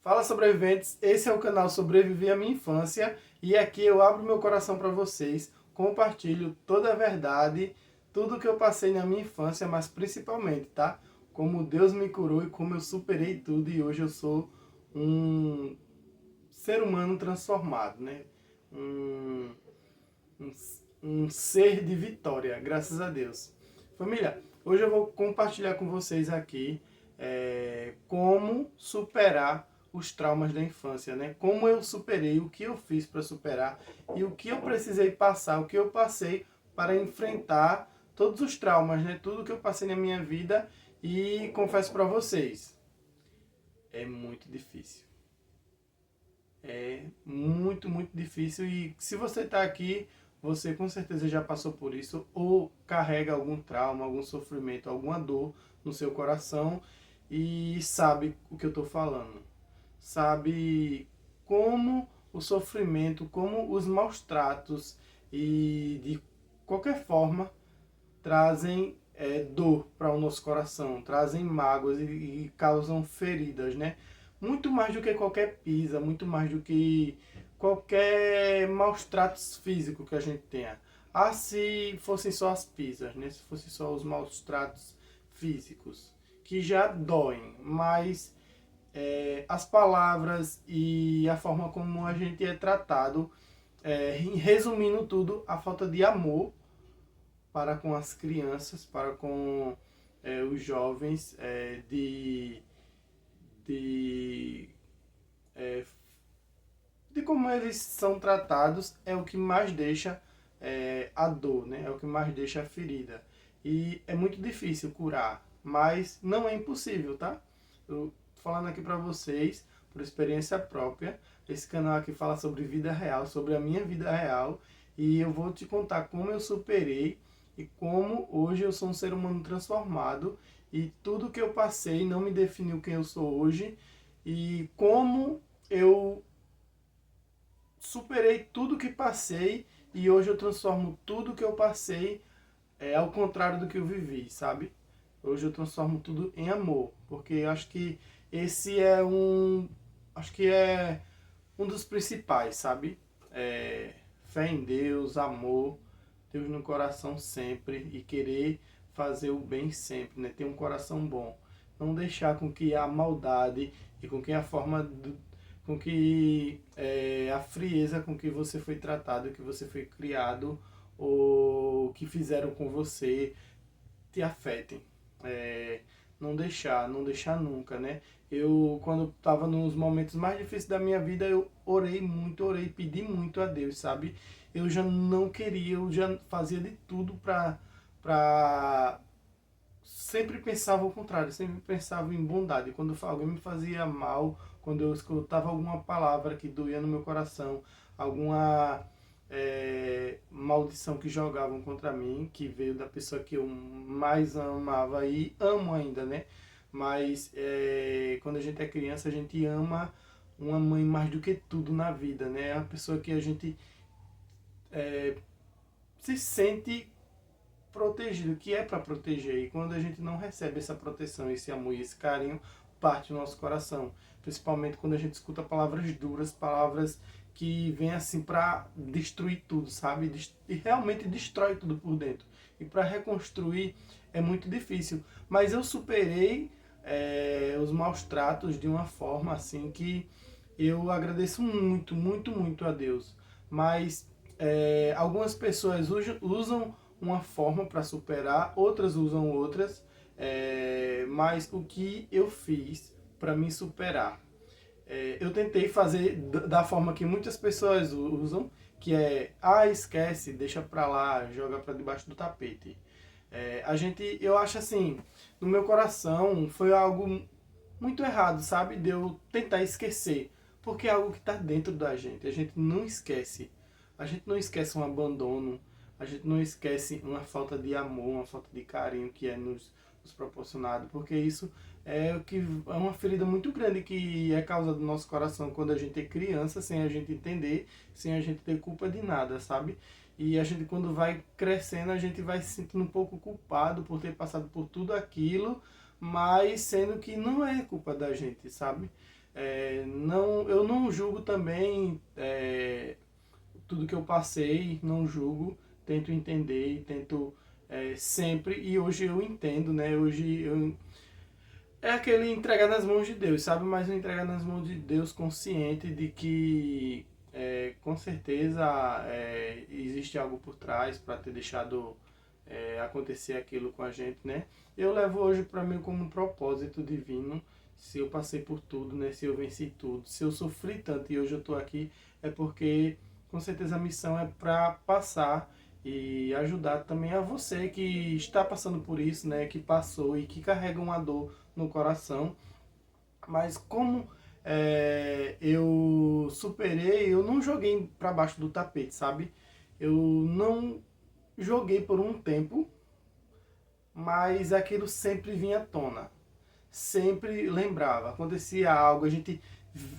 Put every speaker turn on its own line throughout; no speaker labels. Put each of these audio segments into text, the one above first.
Fala, sobreviventes, esse é o canal Sobreviver a Minha Infância e aqui eu abro meu coração para vocês, compartilho toda a verdade, tudo que eu passei na minha infância, mas principalmente, tá? Como Deus me curou e como eu superei tudo e hoje eu sou um ser humano transformado, né? Um, um, um ser de vitória, graças a Deus. Família, hoje eu vou compartilhar com vocês aqui como superar os traumas da infância, né? Como eu superei, o que eu fiz para superar e o que eu precisei passar, o que eu passei para enfrentar todos os traumas, né? Tudo que eu passei na minha vida e confesso para vocês, é muito difícil. É muito, muito difícil e se você está aqui, você com certeza já passou por isso ou carrega algum trauma, algum sofrimento, alguma dor no seu coração e sabe o que eu estou falando. Sabe como o sofrimento, como os maus tratos e de qualquer forma trazem dor para o nosso coração, trazem mágoas e causam feridas, né? Muito mais do que qualquer pisa, muito mais do que qualquer maus tratos físicos que a gente tenha. Ah, se fossem só as pisas, né? Se fossem só os maus tratos físicos, que já doem, mas as palavras e a forma como a gente é tratado, resumindo tudo, a falta de amor para com as crianças, para com os jovens, de, é, de como eles são tratados, é o que mais deixa a dor, né? É o que mais deixa a ferida. E é muito difícil curar, mas não é impossível, tá? Eu tô falando aqui para vocês, por experiência própria. Esse canal aqui fala sobre vida real, sobre a minha vida real, e eu vou te contar como eu superei e como hoje eu sou um ser humano transformado e tudo que eu passei não me definiu quem eu sou hoje e como eu superei tudo que passei e hoje eu transformo tudo que eu passei ao contrário do que eu vivi, sabe? Hoje eu transformo tudo em amor, porque eu acho que esse é acho que é um dos principais, sabe? Fé em Deus, amor, Deus no coração sempre e querer fazer o bem sempre, né? Ter um coração bom. Não deixar com que a maldade e com que a forma com que a frieza com que você foi tratado, que você foi criado ou que fizeram com você te afetem. É, não deixar nunca, né? Eu, quando estava nos momentos mais difíceis da minha vida, eu orei muito, orei, pedi muito a Deus, sabe? Eu já não queria, eu já fazia de tudo pra sempre pensava o contrário, sempre pensava em bondade. Quando alguém me fazia mal, quando eu escutava alguma palavra que doía no meu coração, alguma maldição que jogavam contra mim, que veio da pessoa que eu mais amava e amo ainda, né? Mas quando a gente é criança, a gente ama uma mãe mais do que tudo na vida, né? É a pessoa que a gente se sente protegido, que é para proteger. E quando a gente não recebe essa proteção, esse amor e esse carinho, parte do nosso coração. Principalmente quando a gente escuta palavras duras, palavras que vêm assim para destruir tudo, sabe? E realmente destrói tudo por dentro. E para reconstruir é muito difícil. Mas eu superei os maus tratos de uma forma assim que eu agradeço muito, muito, muito a Deus. Mas algumas pessoas usam uma forma para superar, outras usam outras, mas o que eu fiz para me superar? Eu tentei fazer da forma que muitas pessoas usam, que é, esquece, deixa para lá, joga para debaixo do tapete. Eu acho assim, no meu coração foi algo muito errado, sabe? De eu tentar esquecer, porque é algo que está dentro da gente, a gente não esquece. A gente não esquece um abandono, a gente não esquece uma falta de amor, uma falta de carinho que é nos proporcionado, porque isso é o que é uma ferida muito grande que é causada no nosso coração quando a gente é criança, sem a gente entender, sem a gente ter culpa de nada, sabe? E a gente, quando vai crescendo, a gente vai se sentindo um pouco culpado por ter passado por tudo aquilo, mas sendo que não é culpa da gente, sabe? Não, eu não julgo também tudo que eu passei, não julgo, tento entender e tento sempre, e hoje eu entendo, né? Hoje eu, é aquele entregar nas mãos de Deus, sabe? Mas um entregar nas mãos de Deus consciente de que com certeza existe algo por trás para ter deixado acontecer aquilo com a gente, né? Eu levo hoje para mim como um propósito divino. Se eu passei por tudo, né? Se eu venci tudo, se eu sofri tanto e hoje eu estou aqui, é porque com certeza a missão é para passar e ajudar também a você que está passando por isso, né? Que passou e que carrega uma dor no coração. Mas como eu superei, eu não joguei para baixo do tapete, sabe? Eu não joguei por um tempo, mas aquilo sempre vinha à tona. Sempre lembrava, acontecia algo, a gente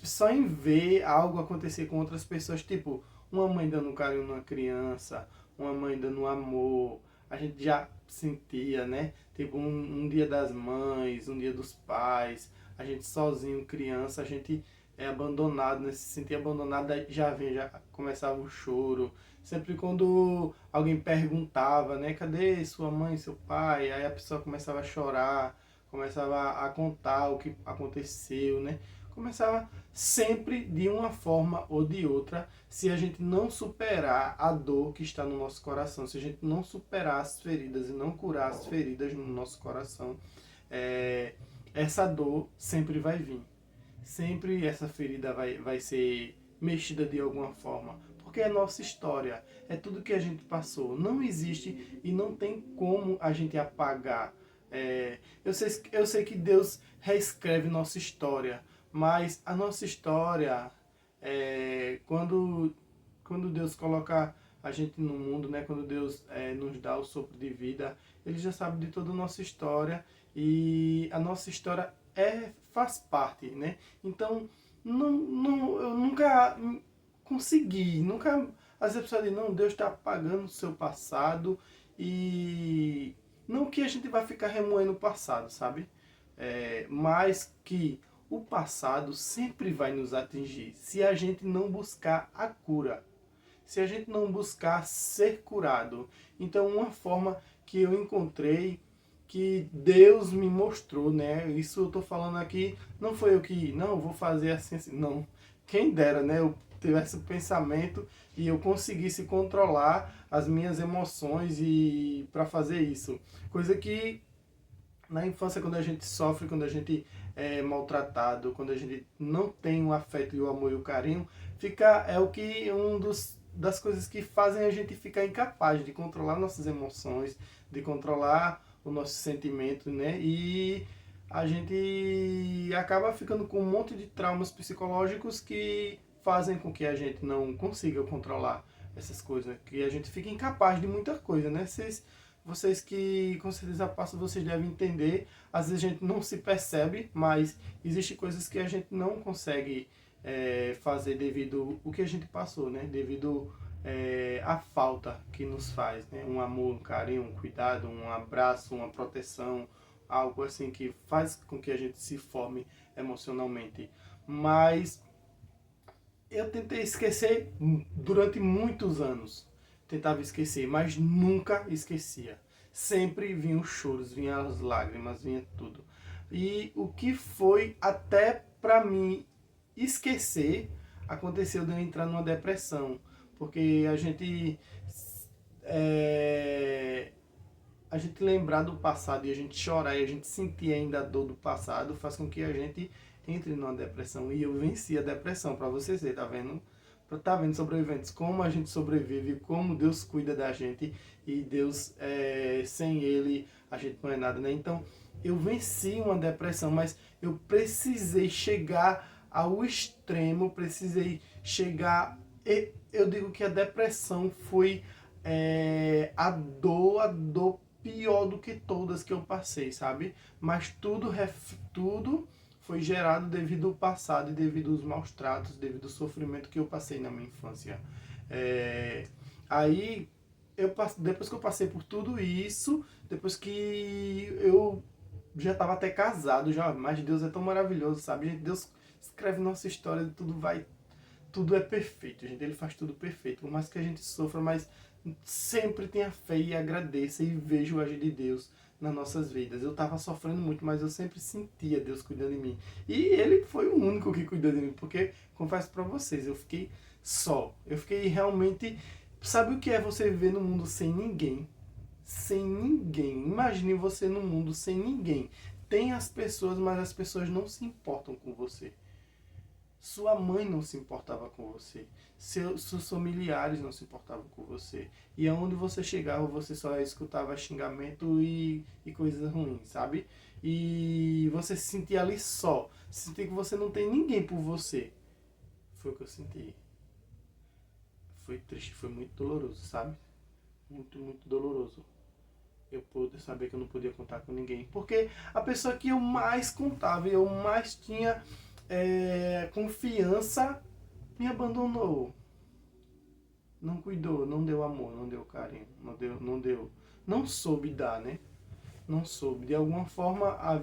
só em ver algo acontecer com outras pessoas, tipo uma mãe dando um carinho numa criança, uma mãe dando um amor, a gente já sentia, né? Tipo um dia das mães, um dia dos pais, a gente sozinho, criança, a gente é abandonado, né? Se sentia abandonado, aí já vem, já começava o choro. Sempre quando alguém perguntava, né? Cadê sua mãe, seu pai? Aí a pessoa começava a chorar, começava a contar o que aconteceu, né? Começava sempre de uma forma ou de outra, se a gente não superar a dor que está no nosso coração, se a gente não superar as feridas e não curar as feridas no nosso coração, é, essa dor sempre vai vir. Sempre essa ferida vai ser mexida de alguma forma. Porque é nossa história, é tudo que a gente passou. Não existe e não tem como a gente apagar. Eu sei que Deus reescreve nossa história, mas a nossa história, quando Deus coloca a gente no mundo, né, quando Deus nos dá o sopro de vida, Ele já sabe de toda a nossa história e a nossa história faz parte, né? Então, eu nunca consegui, nunca... Às vezes a pessoa diz, não, Deus está apagando o seu passado e não que a gente vai ficar remoendo o passado, sabe? Mas que o passado sempre vai nos atingir se a gente não buscar a cura, se a gente não buscar ser curado. Então, uma forma que eu encontrei, que Deus me mostrou, né? Isso eu estou falando aqui, não foi eu que, não, eu vou fazer assim, assim, não. Quem dera, né? Eu tivesse o pensamento e eu conseguisse controlar as minhas emoções e para fazer isso. Coisa que na infância, quando a gente sofre, quando a gente é maltratado, quando a gente não tem o afeto e o amor e o carinho, é o que das coisas que fazem a gente ficar incapaz de controlar nossas emoções, de controlar o nosso sentimento, né? E a gente acaba ficando com um monte de traumas psicológicos que fazem com que a gente não consiga controlar essas coisas, que a gente fica incapaz de muita coisa, né? Vocês que com certeza passam, vocês devem entender. Às vezes a gente não se percebe, mas existem coisas que a gente não consegue fazer devido ao que a gente passou, né? Devido à falta que nos faz, né? Um amor, um carinho, um cuidado, um abraço, uma proteção, algo assim que faz com que a gente se forme emocionalmente. Mas eu tentei esquecer durante muitos anos. Tentava esquecer, mas nunca esquecia. Sempre vinham os choros, vinham as lágrimas, vinha tudo. E o que foi até para mim esquecer, aconteceu de eu entrar numa depressão. Porque a gente lembrar do passado e a gente chorar e a gente sentir ainda a dor do passado faz com que a gente entre numa depressão. E eu venci a depressão, para vocês verem, tá vendo? Tá vendo, sobreviventes, como a gente sobrevive, como Deus cuida da gente e Deus, sem Ele, a gente não é nada, né? Então, eu venci uma depressão, mas eu precisei chegar ao extremo, precisei chegar... Eu digo que a depressão foi a dor pior do que todas que eu passei, sabe? Mas tudo foi gerado devido ao passado e devido aos maus tratos, devido ao sofrimento que eu passei na minha infância. Aí, depois que eu passei por tudo isso, depois que eu já estava até casado, já, mas Deus é tão maravilhoso, sabe? Deus escreve nossa história, tudo é perfeito, gente. Ele faz tudo perfeito. Por mais que a gente sofra, mas sempre tenha fé e agradeça e veja o agir de Deus nas nossas vidas. Eu estava sofrendo muito, mas eu sempre sentia Deus cuidando de mim. E Ele foi o único que cuidou de mim, porque, confesso para vocês, eu fiquei só. Eu fiquei realmente... Sabe o que é você viver num mundo sem ninguém? Sem ninguém. Imagine você num mundo sem ninguém. Tem as pessoas, mas as pessoas não se importam com você. Sua mãe não se importava com você. Seus familiares não se importavam com você. E aonde você chegava, você só escutava xingamento e coisas ruins, sabe? E você se sentia ali só. Sentia que você não tem ninguém por você. Foi o que eu senti. Foi triste, foi muito doloroso, sabe? Muito, muito doloroso. Eu pude saber que eu não podia contar com ninguém. Porque a pessoa que eu mais contava, eu mais tinha confiança, me abandonou. Não cuidou, não deu amor, não deu carinho, não soube dar, né? Não soube. De alguma forma, a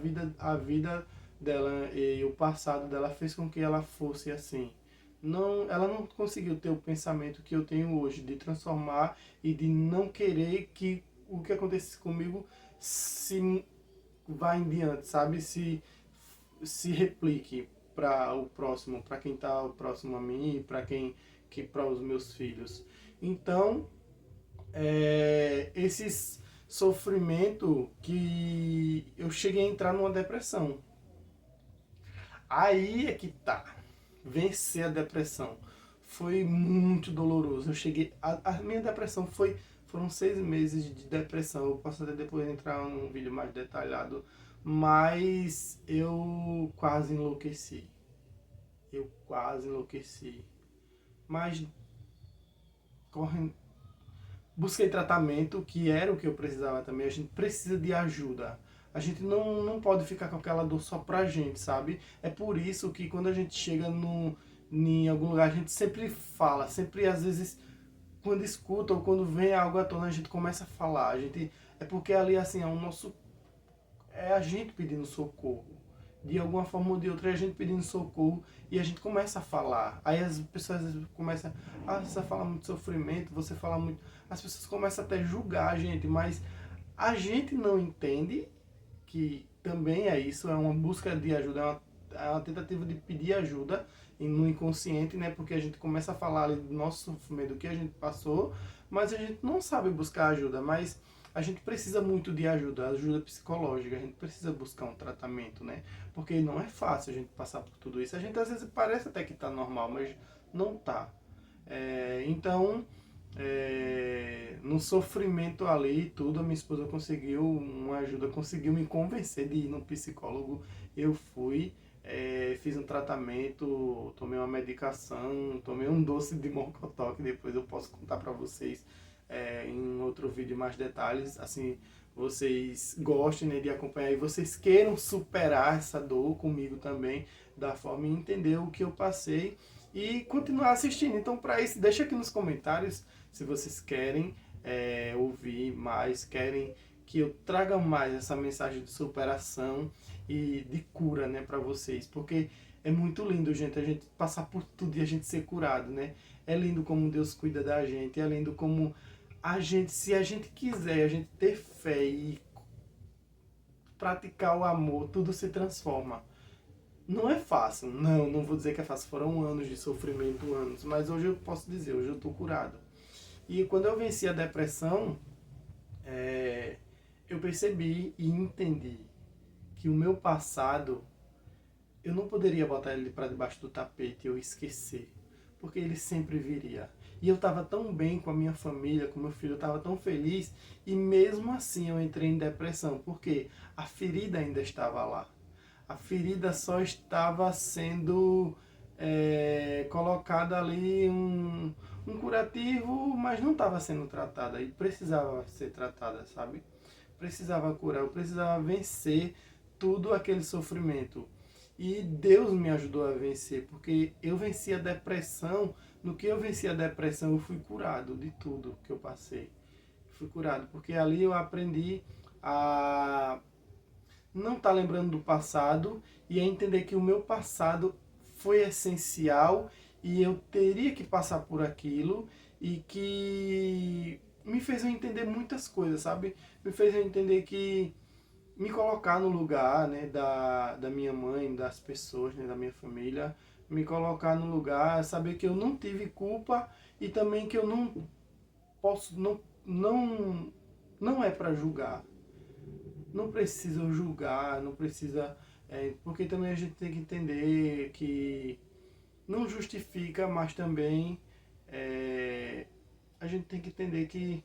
vida dela e o passado dela fez com que ela fosse assim. Não, ela não conseguiu ter o pensamento que eu tenho hoje de transformar e de não querer que o que acontecesse comigo se vá em diante, sabe? Se replique para o próximo, para quem está próximo a mim, para os meus filhos. Então, esses sofrimento que eu cheguei a entrar numa depressão. Aí é que tá. Vencer a depressão. Foi muito doloroso. Eu cheguei. A minha depressão foram 6 meses de depressão. Eu posso até depois entrar num vídeo mais detalhado. Mas eu quase enlouqueci. Eu quase enlouqueci. Mas correndo. Busquei tratamento, que era o que eu precisava também. A gente precisa de ajuda. A gente não pode ficar com aquela dor só pra gente, sabe? É por isso que quando a gente chega em algum lugar, a gente sempre fala, sempre às vezes, quando escuta ou quando vem algo à tona, a gente começa a falar. É porque ali, assim, é a gente pedindo socorro. De alguma forma ou de outra, é a gente pedindo socorro e a gente começa a falar. Aí as pessoas às vezes começam, você fala muito de sofrimento, você fala muito... As pessoas começam até a julgar a gente, mas a gente não entende que também é isso, é uma busca de ajuda, é uma tentativa de pedir ajuda no inconsciente, né? Porque a gente começa a falar ali do nosso sofrimento, do que a gente passou, mas a gente não sabe buscar ajuda, mas a gente precisa muito de ajuda psicológica, a gente precisa buscar um tratamento, né? Porque não é fácil a gente passar por tudo isso. A gente às vezes parece até que está normal, mas não tá. Então, no sofrimento ali e tudo, a minha esposa conseguiu uma ajuda, conseguiu me convencer de ir no psicólogo. Eu fui, fiz um tratamento, tomei uma medicação, tomei um doce de mocotó, que depois eu posso contar para vocês em outro vídeo mais detalhes, assim, vocês gostem, né, de acompanhar e vocês queiram superar essa dor comigo também, da forma e entender o que eu passei e continuar assistindo. Então, para isso, deixa aqui nos comentários se vocês querem ouvir mais, querem que eu traga mais essa mensagem de superação e de cura, né, para vocês, porque é muito lindo, gente, a gente passar por tudo e a gente ser curado, né? É lindo como Deus cuida da gente, é lindo como a gente, se a gente quiser, a gente ter fé e praticar o amor, tudo se transforma. Não é fácil, não vou dizer que é fácil, foram anos de sofrimento, anos, mas hoje eu posso dizer, hoje eu estou curado. E quando eu venci a depressão, eu percebi e entendi que o meu passado, eu não poderia botar ele para debaixo do tapete ou esquecer, porque ele sempre viria. E eu estava tão bem com a minha família, com meu filho, eu estava tão feliz, e mesmo assim eu entrei em depressão, porque a ferida ainda estava lá. A ferida só estava sendo colocada ali um curativo, mas não estava sendo tratada, e precisava ser tratada, sabe? Precisava curar, eu precisava vencer tudo aquele sofrimento. E Deus me ajudou a vencer, porque eu venci a depressão. No que eu venci a depressão, eu fui curado de tudo que eu passei. Fui curado, porque ali eu aprendi a não estar lembrando do passado e a entender que o meu passado foi essencial e eu teria que passar por aquilo, e que me fez eu entender muitas coisas, sabe? Me fez eu entender que me colocar no lugar, né, da minha mãe, das pessoas, né, da minha família, me colocar no lugar, saber que eu não tive culpa, e também que eu não posso, não é para julgar. Não precisa julgar, não precisa, porque também a gente tem que entender que não justifica, mas também a gente tem que entender que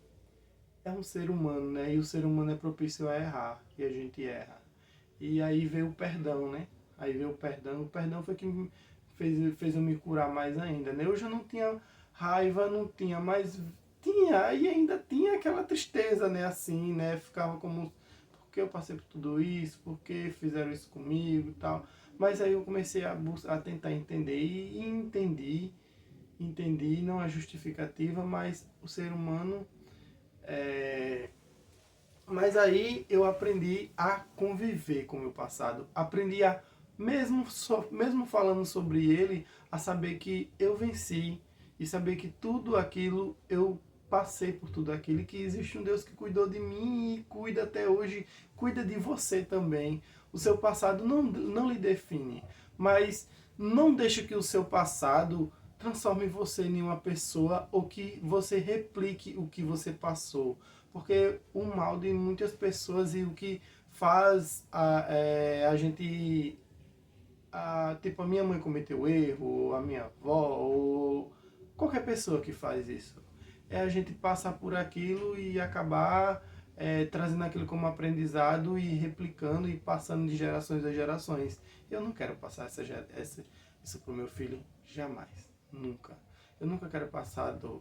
é um ser humano, né? E o ser humano é propício a errar, e a gente erra. E aí veio o perdão, né? Aí veio o perdão foi que fez eu me curar mais ainda, né? Eu já não tinha raiva, não tinha, mas tinha, e ainda tinha aquela tristeza, né? Assim, né? Ficava como, por que eu passei por tudo isso? Por que fizeram isso comigo e tal? Mas aí eu comecei a tentar entender, e entendi, não é justificativa, mas o ser humano é... Mas aí eu aprendi a conviver com o meu passado. Aprendi a, mesmo falando sobre ele, a saber que eu venci. E saber que tudo aquilo, eu passei por tudo aquilo. E que existe um Deus que cuidou de mim e cuida até hoje. Cuida de você também. O seu passado não lhe define. Mas não deixe que o seu passado transforme você em uma pessoa, ou que você replique o que você passou. Porque o mal de muitas pessoas, e o que faz a gente... tipo, a minha mãe cometeu erro, ou a minha avó, ou qualquer pessoa que faz isso. É a gente passar por aquilo e acabar trazendo aquilo como aprendizado, e replicando e passando de gerações a gerações. Eu não quero passar isso para o meu filho, jamais. Nunca. Eu nunca quero passar dor.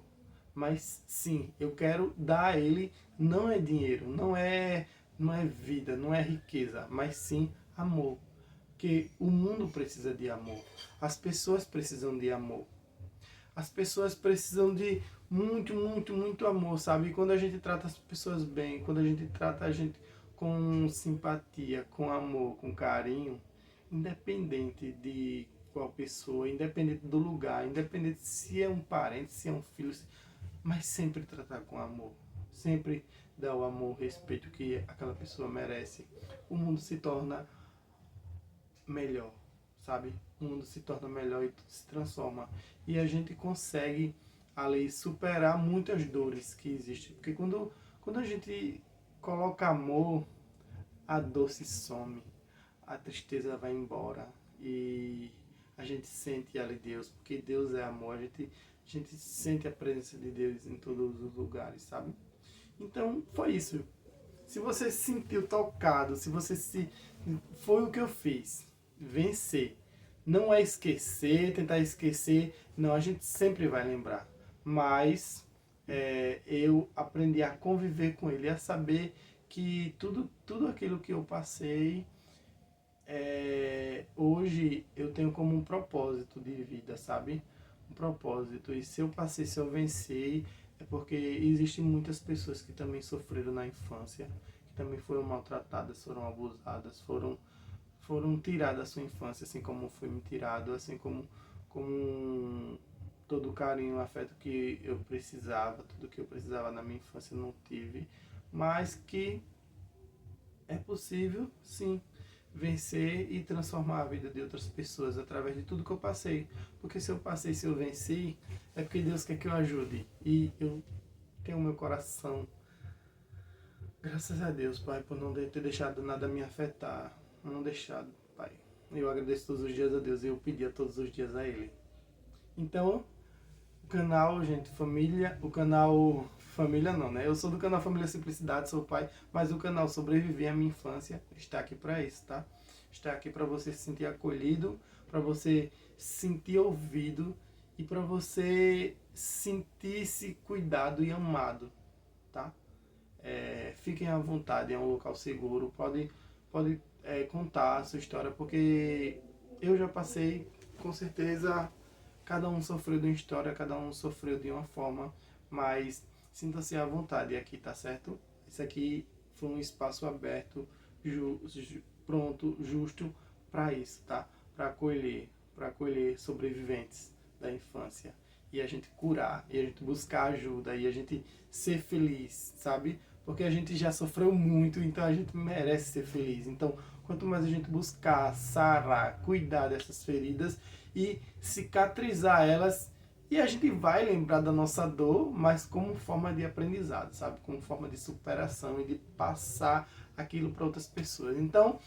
Mas sim, eu quero dar a ele, não é dinheiro, não é vida, não é riqueza, mas sim amor. Porque o mundo precisa de amor. As pessoas precisam de amor. As pessoas precisam de muito, muito, muito amor, sabe? E quando a gente trata as pessoas bem, quando a gente trata a gente com simpatia, com amor, com carinho, independente de qual pessoa, independente do lugar, independente se é um parente, se é um filho, mas sempre tratar com amor. Sempre dar o amor, o respeito que aquela pessoa merece. O mundo se torna melhor, sabe? O mundo se torna melhor e tudo se transforma. E a gente consegue, ali, superar muitas dores que existem. Porque quando a gente coloca amor, a dor se some, a tristeza vai embora, e a gente sente ali Deus, porque Deus é amor. A gente sente a presença de Deus em todos os lugares, sabe? Então, foi isso. Se você se sentiu tocado, se você se... Foi o que eu fiz. Vencer. Não é esquecer, tentar esquecer. Não, a gente sempre vai lembrar. Mas eu aprendi a conviver com ele, a saber que tudo aquilo que eu passei, hoje eu tenho como um propósito de vida, sabe? Um propósito. E se eu passei, se eu venci, é porque existem muitas pessoas que também sofreram na infância, que também foram maltratadas, foram abusadas, foram tiradas da sua infância, assim como foi me tirado, assim como todo o carinho, o afeto que eu precisava, tudo que eu precisava na minha infância eu não tive, mas que é possível, sim, vencer e transformar a vida de outras pessoas através de tudo que eu passei. Porque se eu passei, se eu venci, é porque Deus quer que eu ajude. E eu tenho o meu coração, graças a Deus, Pai, por não ter deixado nada me afetar. Não deixado, Pai. Eu agradeço todos os dias a Deus, e eu pedia todos os dias a Ele. Então, o canal, gente, família, o canal família não, né? Eu sou do canal Família Simplicidade, sou pai, mas o canal Sobreviver à Minha Infância está aqui para isso, tá? Está aqui para você se sentir acolhido, para você se sentir ouvido, e para você sentir-se cuidado e amado, tá? Fiquem à vontade, é um local seguro, pode contar a sua história, porque eu já passei, com certeza. Cada um sofreu de uma história, cada um sofreu de uma forma, mas sinta-se à vontade aqui, tá certo? Isso aqui foi um espaço aberto, pronto, justo para isso, tá? Para acolher, para acolher sobreviventes da infância. E a gente curar, e a gente buscar ajuda, e a gente ser feliz, sabe? Porque a gente já sofreu muito, então a gente merece ser feliz. Então, quanto mais a gente buscar, sarar, cuidar dessas feridas e cicatrizar elas, e a gente vai lembrar da nossa dor, mas como forma de aprendizado, sabe? Como forma de superação e de passar aquilo para outras pessoas. Então,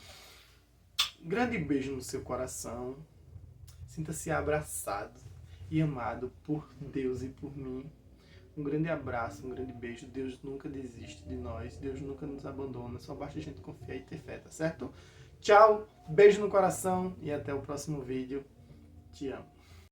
grande beijo no seu coração. Sinta-se abraçado e amado por Deus e por mim. Um grande abraço, um grande beijo. Deus nunca desiste de nós. Deus nunca nos abandona. Só basta a gente confiar e ter fé, tá certo? Tchau, beijo no coração e até o próximo vídeo. Te amo.